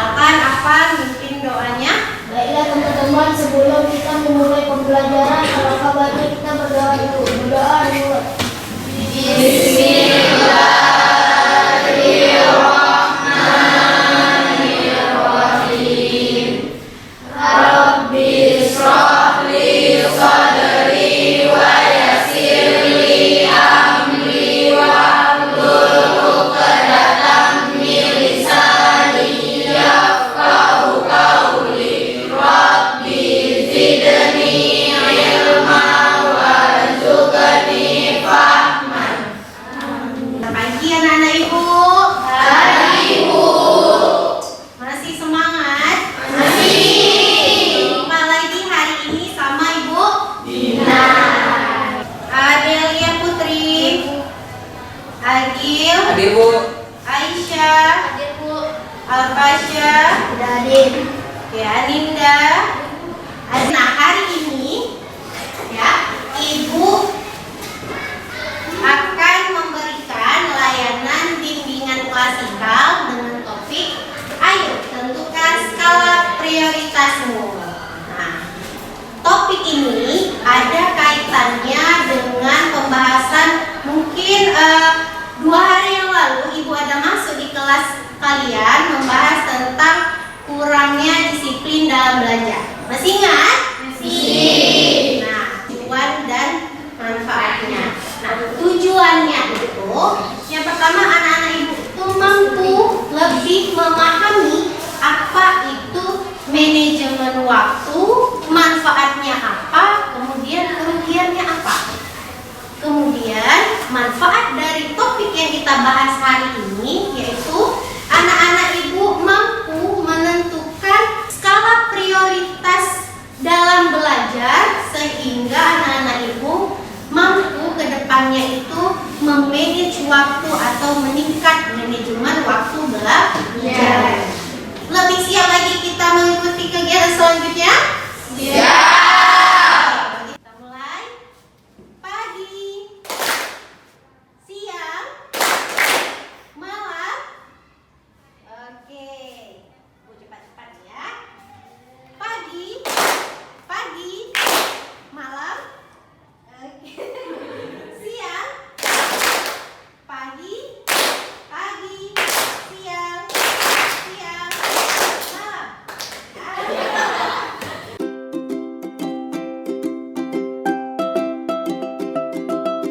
Silakan apa mimpin doanya? Baiklah teman-teman, sebelum kita memulai pembelajaran, alangkah baiknya kita berdoa dulu. Berdoa dulu. Bismillahirrahmanirrahim. Rabbi shrah li sadri wa yassir li amri wahlul 'uqdatam min lisani yafqahu qawli. Rabbi zidni ilma warzuqni fahman. Selamat pagi anak-anak ibu. Hari Ibu. Masih semangat? Masih. Jumpa lagi hari ini sama Ibu Dina. Adelia Putri, Agil, Hadir Bu. Aisyah, Hadir Bu. Alfasya, Sudah hadir. Aninda. Nah, hari ini ya, Ibu akan memberikan layanan bimbingan klasikal dengan topik ayo tentukan skala prioritasmu. Nah, topik ini ada kaitannya dengan pembahasan mungkin 2 hari yang lalu Ibu ada masuk di kelas kalian membahas tentang kurangnya disiplin dalam belajar. Masih ingat? Masih. Nah, tujuan dan manfaatnya. Nah, tujuannya itu yang pertama anak-anak ibu itu mampu lebih memahami apa itu manajemen waktu, manfaatnya apa, kemudian kerugiannya apa. Kemudian manfaat dari topik yang kita bahas hari ini yaitu anak-anak ibu mampu menentukan skala prioritas dalam belajar sehingga anak-anak ibu mampu ke depannya itu memanage waktu atau meningkat manajemen waktu belajar. Lebih siap lagi kita mengikuti kegiatan selanjutnya? Siap. Kita mulai. Pagi, siang, malam. Oke, Bu cepat-cepat ya. Pagi, malam. Oke. Siang, pagi, siang, malam.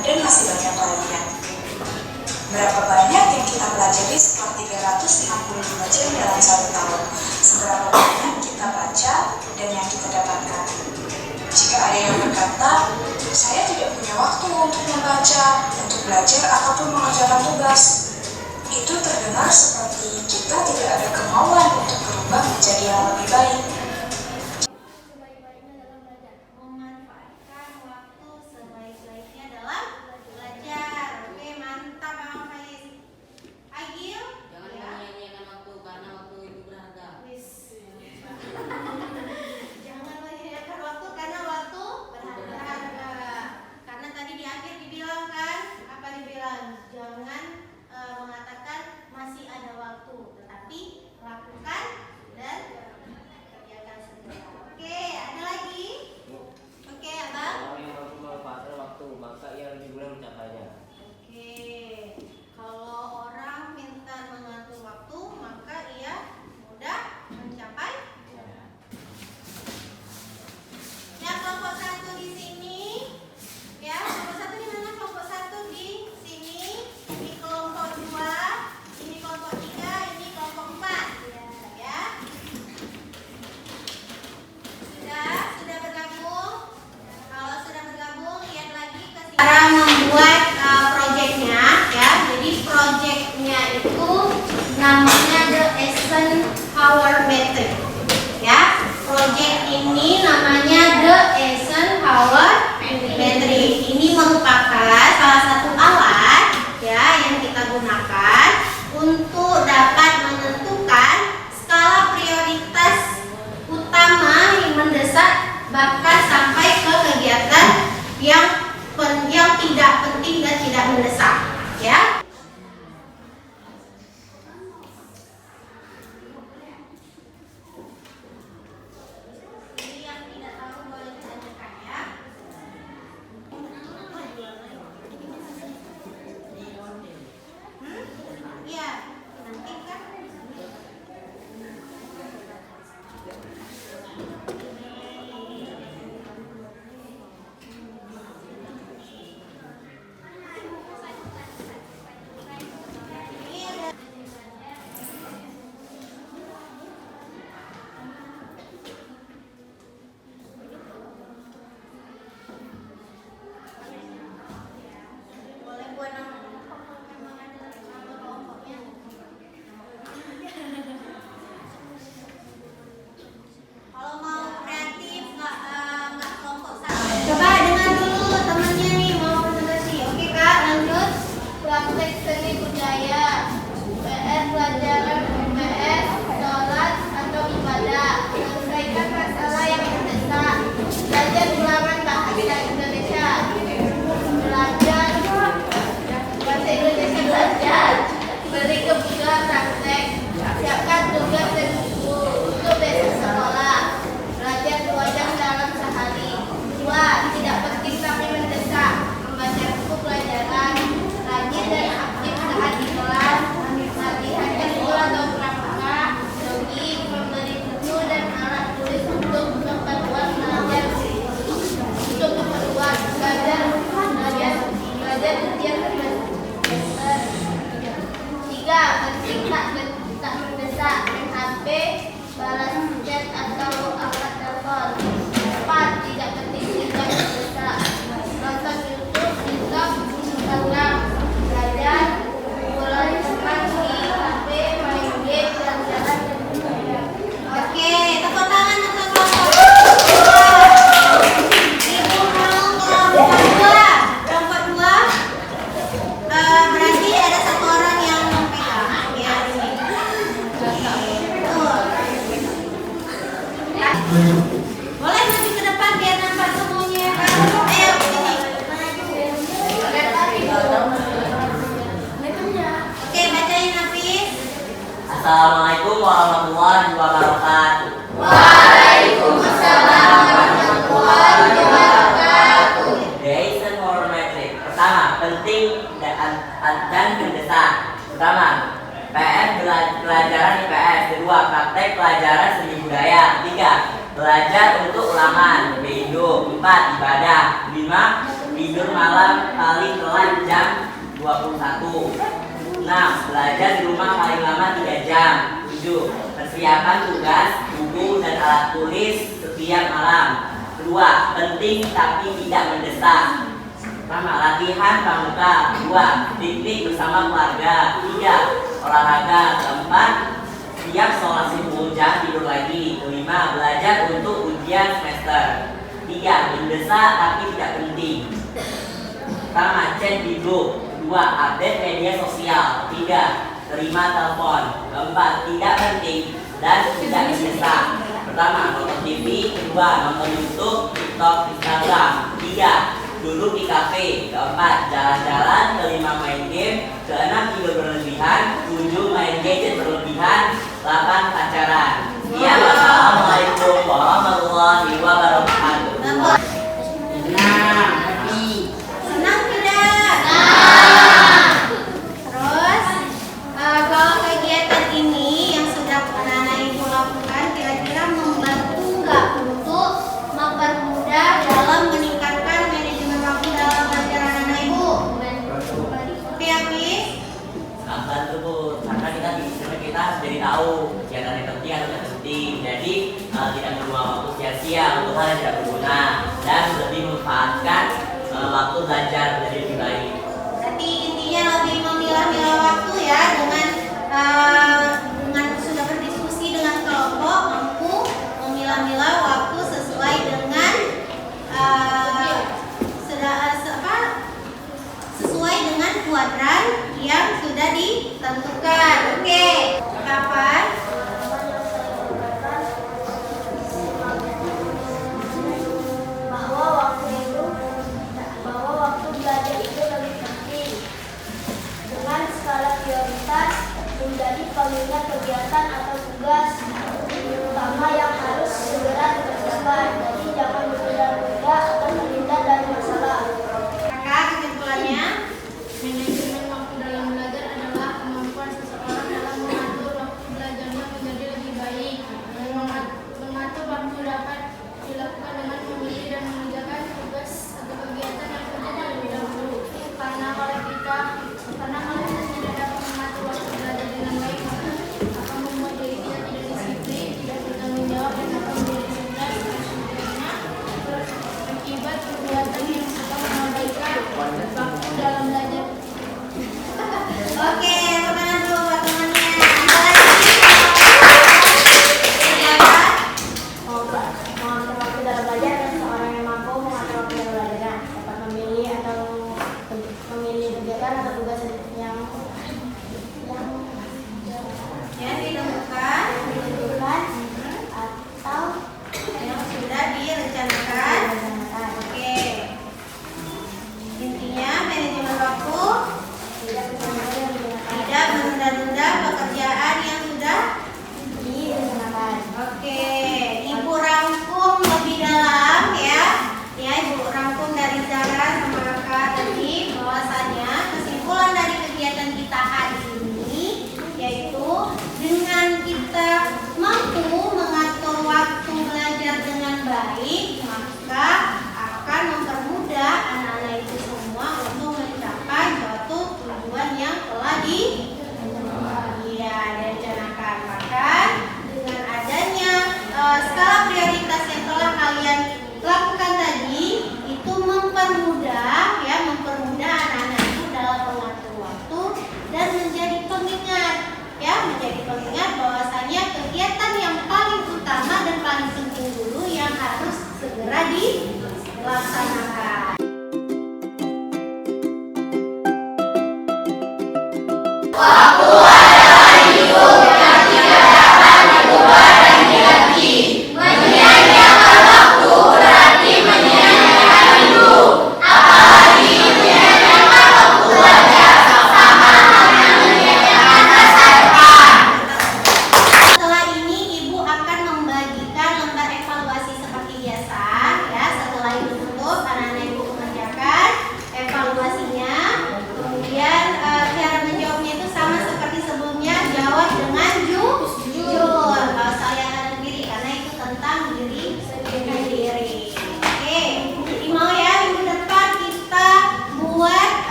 Dan masih banyak lainnya. Berapa banyak yang kita pelajari setelah 365 jam dalam 1 tahun? Seberapa banyak kita baca dan yang kita dapatkan? Jika ada yang berkata, saya tidak punya waktu untuk membaca, untuk belajar ataupun mengerjakan tugas, itu terdengar seperti kita tidak ada kemauan untuk berubah menjadi yang lebih baik. Memanfaatkan waktu sebaik-baiknya dalam belajar. Oke, mantap Bang Faiz. Agil? Jangan Ya. menyia-nyiakan waktu karena waktu itu berharga. Wis. Jangan menyia-nyiakan waktu karena waktu berharga. Karena tadi di akhir dibilang kan, apa dibilang? Jangan mengatakan masih ada waktu, tetapi lakukan dan Boleh maju ke depan biar nampak semuanya. Ayo sini. Oke, bacain Hafiz. Assalamualaikum warahmatullahi wabarakatuh. Bahasan Monometrik. Pertama, penting dan mendesak. Pertama, pelajaran IPS. Kedua, praktek pelajaran seni budaya. Tiga, belajar untuk ulangan. Indo. 4, ibadah. 5, tidur malam paling telat jam 21. 6, belajar di rumah paling lama 3 jam. 7, persiapan tugas, buku dan alat tulis setiap malam. Kedua, penting tapi tidak mendesak. Pertama, latihan pramuka. 2, piknik bersama keluarga. 3, olahraga. 4, siap sholat subuh, jangan tidur lagi. 5, belajar untuk ujian semester. 3, mendesak tapi tidak penting. Pertama, chat di grup. 2, update media sosial. 3, terima telepon. 4, tidak penting dan tidak mendesak. Pertama, nonton TV. 2, nonton YouTube, TikTok, Instagram. 3, duduk di kafe. 4, jalan-jalan. 5, main game. 6, tidur berlebihan. 7, main gadget berlebihan. 8, pacaran. Ya, wassalamualaikum warahmatullahi wabarakatuh. Senang tidak? Terus kalau kegiatan ini yang sudah anak-anak ibu lakukan kira-kira membantu nggak untuk mempermudah dalam meningkatkan manajemen waktu dalam belajar anak-anak ibu? Oke, Hafiz? Sangat bantu Bu, karena kita jadi tahu kegiatan yang penting atau tidak penting. Jadi tidak membuang waktu sia-sia untuk hal yang tidak berguna dan lebih memanfaatkan waktu belajar menjadi lebih baik. Berarti intinya lebih memilah-milah waktu ya dengan sudah berdiskusi dengan kelompok, mampu memilah-milah waktu sesuai dengan sesuai dengan kuadran yang sudah ditentukan. Oke, kapan? bahwa waktu belajar itu lebih penting dengan skala prioritas menjadi pengingat kegiatan atau tugas utama yang harus segera dikerjakan. Jadi jangan menunda-nunda atau terhindar dari masalah. Kakak, kesimpulannya? Manajemen waktu dalam belajar adalah kemampuan seseorang dalam mengatur waktu belajarnya menjadi lebih baik. Mengatur waktu dapat dilakukan dengan memilih dan mengerjakan tugas atau kegiatan yang penting terlebih dahulu. Karena kalau kita tidak dapat mengatur waktu belajar dengan baik, maka akan membuat diri kita tidak disiplin, tidak bertanggung jawab, dan akan menjadi stres dan sebagainya. Akibat perbuatan yang suka mengabaikan waktu dalam belajar. Oke, teman dulu buat temannya. Ada lagi? Siapa? Mengatur waktu dalam belajar dan seorang yang mampu mengatur waktu dalam belajar dapat memilih kegiatan atau tugas yang Ditentukan atau yang sudah direncanakan. Oke. Intinya manajemen waktu tidak menunda-nunda pekerjaan yang sudah direncanakan. Oke, Ibu rangkum lebih dalam ya. Ya, Ibu rangkum dari Zara sama Kakak tadi bahwasanya kesimpulan dari kegiatan kita hari ini yaitu dengan kita mampu mengatur waktu belajar dengan baik, maka akan mempermudah anak-anak itu semua untuk mencapai suatu tujuan yang telah direncanakan. Maka dengan adanya skala prioritas yang telah kalian lakukan tadi itu mempermudah anak-anak itu dalam mengatur waktu dan menjadi pengingat bahwasanya kegiatan yang paling utama dan paling penting dulu yang harus segera dilaksanakan.